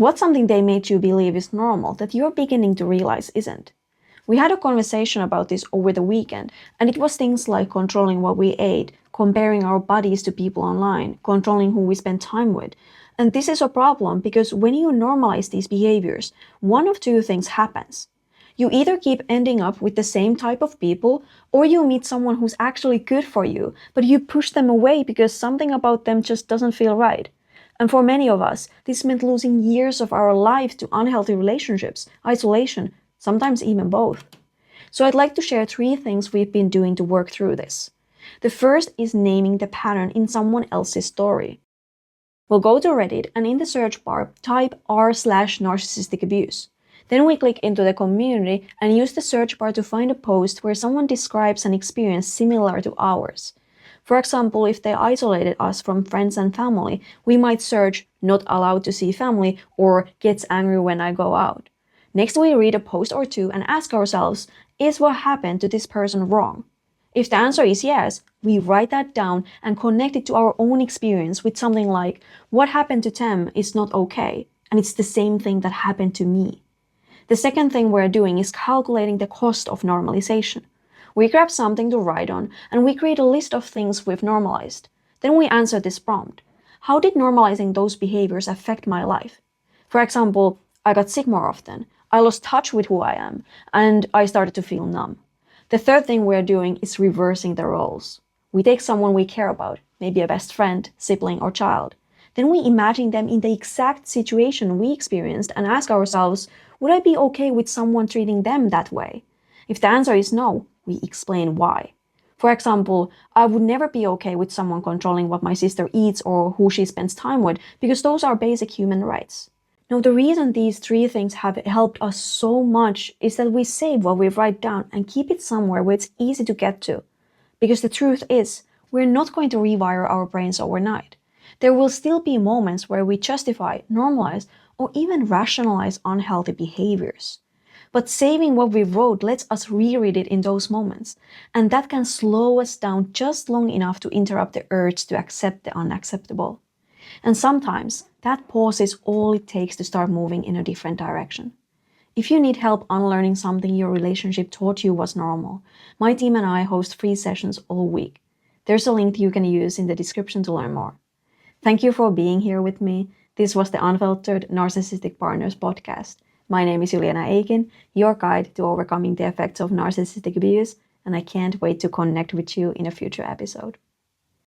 What's something they made you believe is normal that you're beginning to realize isn't? We had a conversation about this over the weekend, and it was things like controlling what we ate, comparing our bodies to people online, controlling who we spend time with. And this is a problem because when you normalize these behaviors, one of two things happens. You either keep ending up with the same type of people, or you meet someone who's actually good for you, but you push them away because something about them just doesn't feel right. And for many of us, this meant losing years of our life to unhealthy relationships, isolation, sometimes even both. So I'd like to share 3 things we've been doing to work through this. The first is naming the pattern in someone else's story. We'll go to Reddit and in the search bar, type r/narcissistic abuse. Then we click into the community and use the search bar to find a post where someone describes an experience similar to ours. For example, if they isolated us from friends and family, we might search "not allowed to see family" or "gets angry when I go out." Next, we read a post or two and ask ourselves, is what happened to this person wrong? If the answer is yes, we write that down and connect it to our own experience with something like, what happened to Tem is not okay, and it's the same thing that happened to me. The second thing we're doing is calculating the cost of normalization. We grab something to write on, and we create a list of things we've normalized. Then we answer this prompt. How did normalizing those behaviors affect my life? For example, I got sick more often, I lost touch with who I am, and I started to feel numb. The third thing we're doing is reversing the roles. We take someone we care about, maybe a best friend, sibling, or child. Then we imagine them in the exact situation we experienced and ask ourselves, would I be okay with someone treating them that way? If the answer is no, we explain why. For example, I would never be okay with someone controlling what my sister eats or who she spends time with because those are basic human rights. Now, the reason these 3 things have helped us so much is that we save what we write down and keep it somewhere where it's easy to get to. Because the truth is, we're not going to rewire our brains overnight. There will still be moments where we justify, normalize, or even rationalize unhealthy behaviors. But saving what we wrote lets us reread it in those moments, and that can slow us down just long enough to interrupt the urge to accept the unacceptable. And sometimes, that pause is all it takes to start moving in a different direction. If you need help unlearning something your relationship taught you was normal, my team and I host free sessions all week. There's a link you can use in the description to learn more. Thank you for being here with me. This was the Unfiltered Narcissistic Partners Podcast. My name is Juliana, your guide to overcoming the effects of narcissistic abuse, and I can't wait to connect with you in a future episode.